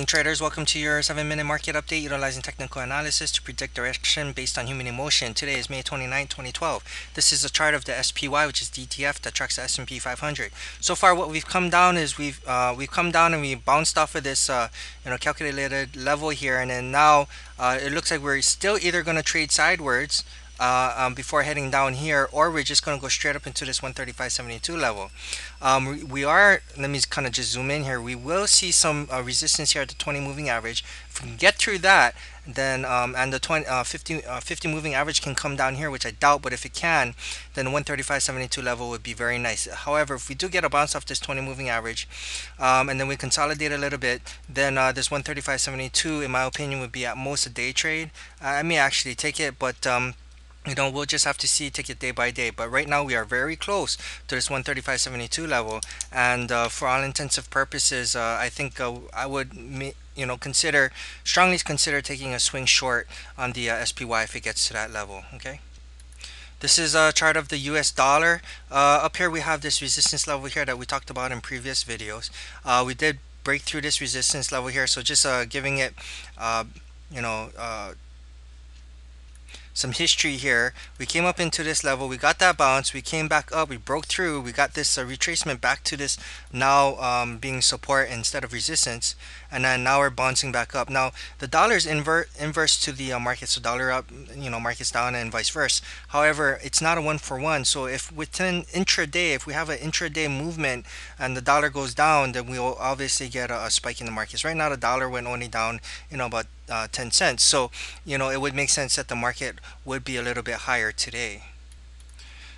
morning, traders. Welcome to your 7-minute market update utilizing technical analysis to predict direction based on human emotion. Today is May 29, 2012. This is a chart of the SPY, which is the ETF that tracks the S&P 500. So far, what we've come down is we've come down and we bounced off of this calculated level here, and then now it looks like we're still either going to trade sideways before heading down here, or we're just going to go straight up into this 135.72 level. We are, let me kind of just zoom in here, we will see some resistance here at the 20 moving average. If we can get through that, then and the 50 moving average can come down here, which I doubt, but if it can, then 135.72 level would be very nice. However, if we do get a bounce off this 20 moving average, and then we consolidate a little bit, then this 135.72 in my opinion would be at most a day trade. I may actually take it, but we'll just have to see, take it day by day. But right now we are very close to this 135.72 level, and for all intensive purposes, I think I would strongly consider taking a swing short on the SPY if it gets to that level. Okay. This is a chart of the US dollar. Up here we have this resistance level here that we talked about in previous videos. We did break through this resistance level here, so just giving it you know some history here. We came up into this level, we got that bounce, we came back up, we broke through, we got this retracement back to this now being support instead of resistance, and then now we're bouncing back up. Now the dollar is inverse to the market, so dollar up, market's down, and vice versa. However, it's not a one for one, so if within intraday, if we have an intraday movement and the dollar goes down, then we will obviously get a spike in the markets. Right now the dollar went only down about 10 cents, so it would make sense that the market would be a little bit higher today.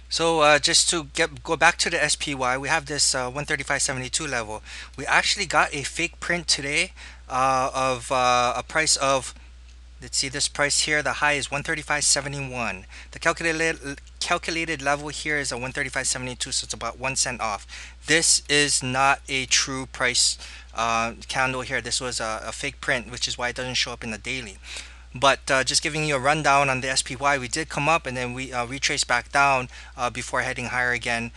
So just to go back to the SPY, we have this 135.72 level. We actually got a fake print today of a price of, let's see, this price here, the high is 135.71. The calculated level here is a 135.72, so it's about 1 cent off. This is not a true price candle here. This was a fake print, which is why it doesn't show up in the daily. But just giving you a rundown on the SPY, we did come up and then we retraced back down before heading higher again,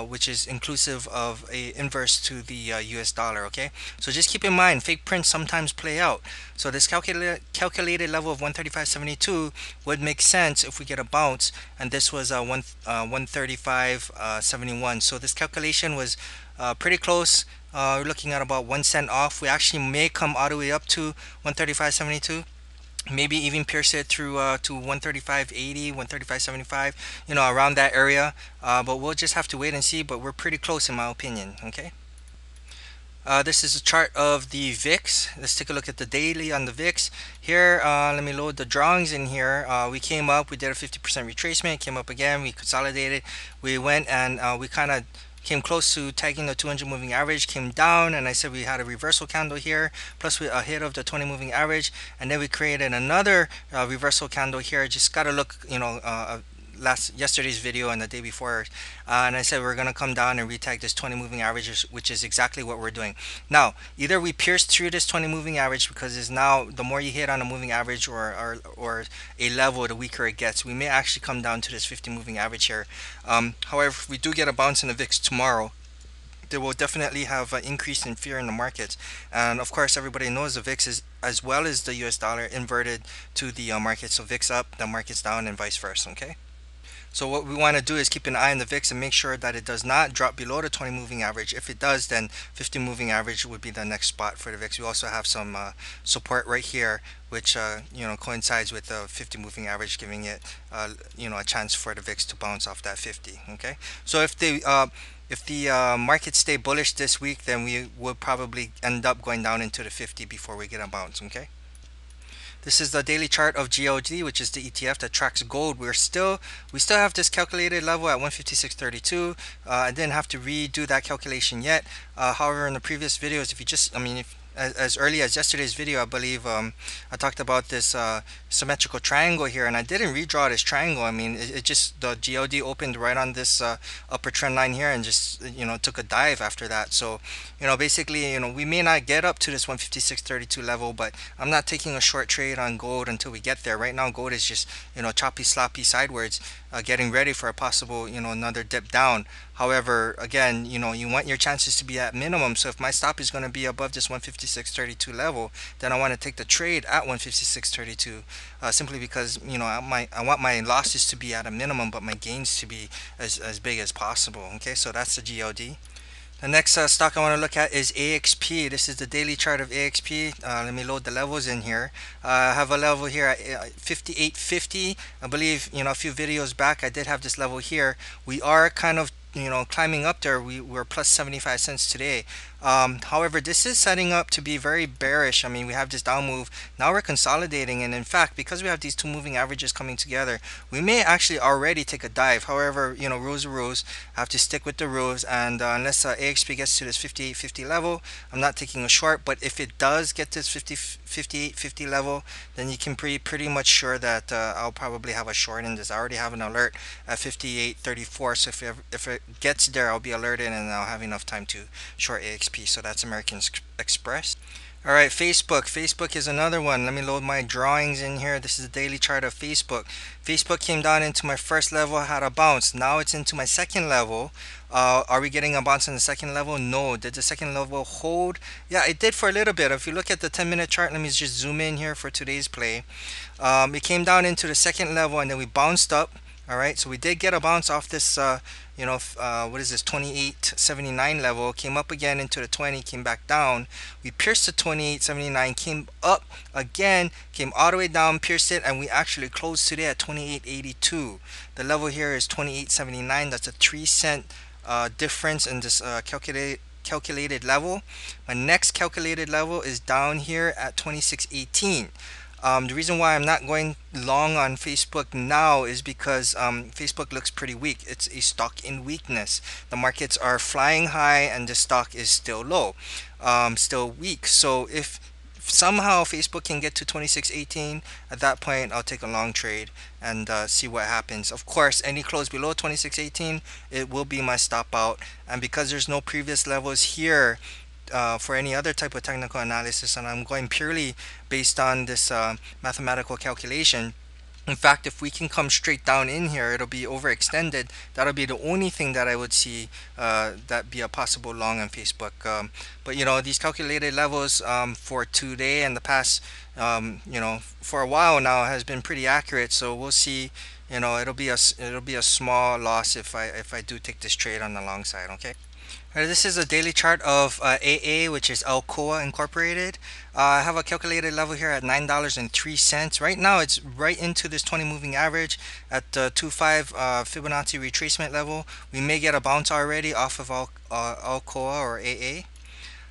which is inclusive of a inverse to the US dollar. Okay, so just keep in mind, fake prints sometimes play out. So this calculated level of 135.72 would make sense if we get a bounce, and this was 135.71. So this calculation was pretty close. We're looking at about 1 cent off. We actually may come all the way up to 135.72. Maybe even pierce it through to 135.80, 135.75, around that area. But we'll just have to wait and see. But we're pretty close in my opinion. Okay. This is a chart of the VIX. Let's take a look at the daily on the VIX. Here, let me load the drawings in here. We came up, we did a 50% retracement, came up again, we consolidated, we went and we kind of came close to tagging the 200 moving average, came down, and I said we had a reversal candle here, plus a hit of the 20 moving average, and then we created another reversal candle here. Just gotta look, yesterday's video and the day before, and I said we're gonna come down and retag this 20 moving average, which is exactly what we're doing now. Either we pierce through this 20 moving average, because it's now, the more you hit on a moving average or a level, the weaker it gets. We may actually come down to this 50 moving average here. However, if we do get a bounce in the VIX tomorrow, they will definitely have an increase in fear in the markets. And of course, everybody knows the VIX is, as well as the US dollar, inverted to the market. So VIX up, the market's down, and vice versa. Okay. So what we want to do is keep an eye on the VIX and make sure that it does not drop below the 20 moving average. If it does, then 50 moving average would be the next spot for the VIX. We also have some support right here, which coincides with the 50 moving average, giving it a chance for the VIX to bounce off that 50. Okay, so if the markets stay bullish this week, then we will probably end up going down into the 50 before we get a bounce. Okay. This is the daily chart of GLD, which is the ETF that tracks gold. We still have this calculated level at 156.32. I didn't have to redo that calculation yet. However, in the previous videos, if as early as yesterday's video, I believe I talked about this symmetrical triangle here, and I didn't redraw this triangle. I mean, it just, the GLD opened right on this upper trend line here and just took a dive after that. So basically, we may not get up to this 156.32 level, but I'm not taking a short trade on gold until we get there. Right now gold is just choppy sloppy sideways, getting ready for a possible, another dip down. However, again, you want your chances to be at minimum. So if my stop is going to be above this 156.32 level, then I want to take the trade at 156.32, simply because I want my losses to be at a minimum, but my gains to be as big as possible. Okay, so that's the GLD. The next stock I want to look at is AXP. This is the daily chart of AXP. Let me load the levels in here. I have a level here at 58.50. I believe, a few videos back I did have this level here. We are kind of, climbing up there. We're plus 75 cents today. However, this is setting up to be very bearish. I mean, we have this down move. Now we're consolidating, and in fact, because we have these two moving averages coming together, we may actually already take a dive. However, rules are rules. I have to stick with the rules, and unless AXP gets to this 58.50 level, I'm not taking a short. But if it does get to this 58.50 level, then you can pretty much sure that I'll probably have a short in this. I already have an alert at 58.34, so if it gets there, I'll be alerted, and I'll have enough time to short AXP. So that's American Express. All right, Facebook. Facebook is another one. Let me load my drawings in here. This is the daily chart of Facebook. Facebook came down into my first level, had a bounce. Now it's into my second level. Are we getting a bounce in the second level? No. Did the second level hold? Yeah, it did for a little bit. If you look at the 10-minute chart, let me just zoom in here for today's play. It came down into the second level, and then we bounced up. All right, so we did get a bounce off this, what is this, 28.79 level, came up again into the 20, came back down. We pierced the 28.79, came up again, came all the way down, pierced it, and we actually closed today at 28.82. The level here is 28.79. That's a 3-cent difference in this calculated level. My next calculated level is down here at 26.18. The reason why I'm not going long on Facebook now is because Facebook looks pretty weak. It's a stock in weakness. The markets are flying high and the stock is still low, still weak. So if somehow Facebook can get to 26.18, at that point I'll take a long trade and see what happens. Of course, any close below 26.18, it will be my stop out. And because there's no previous levels here, for any other type of technical analysis, and I'm going purely based on this mathematical calculation. In fact, if we can come straight down in here, it'll be overextended. That'll be the only thing that I would see that be a possible long on Facebook. But these calculated levels for today and the past, for a while now has been pretty accurate. So we'll see. It'll be a small loss if I do take this trade on the long side. Okay. This is a daily chart of AA, which is Alcoa Incorporated. I have a calculated level here at $9.03. Right now, it's right into this 20 moving average at the 2.5 Fibonacci retracement level. We may get a bounce already off of Alcoa or AA.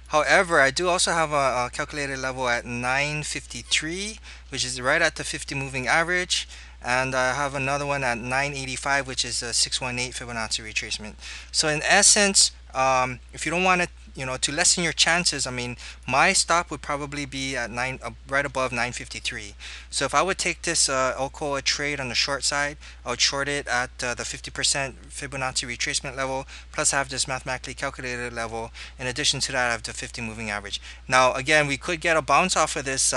However, I do also have a calculated level at 9.53, which is right at the 50 moving average. And I have another one at 9.85, which is a 618 Fibonacci retracement. So in essence, if you don't want to lessen your chances, I mean, my stop would probably be at right above 9.53. So if I would take this Alcoa trade on the short side, I would short it at the 50% Fibonacci retracement level, plus I have this mathematically calculated level. In addition to that, I have the 50 moving average. Now again, we could get a bounce off of this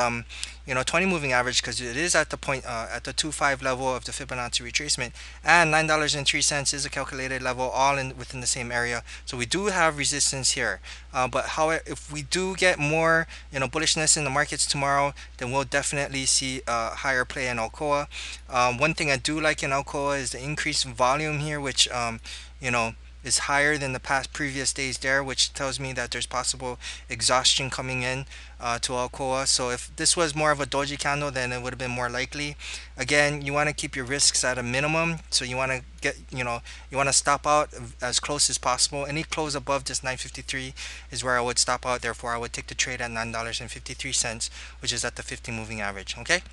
20 moving average, because it is at the point at the 2.5 level of the Fibonacci retracement, and $9.03 is a calculated level, all within the same area. So we do have resistance here. But however, if we do get more bullishness in the markets tomorrow, then we'll definitely see a higher play in Alcoa. One thing I do like in Alcoa is the increased volume here, which is higher than the previous days there, which tells me that there's possible exhaustion coming in to Alcoa. So if this was more of a doji candle, then it would have been more likely. Again, you want to keep your risks at a minimum, so you want to get you want to stop out as close as possible. Any close above this 9.53 is where I would stop out. Therefore, I would take the trade at $9.53, which is at the 50 moving average. Okay,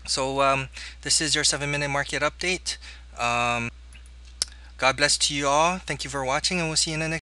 so this is your 7-minute market update. God bless to you all. Thank you for watching, and we'll see you in the next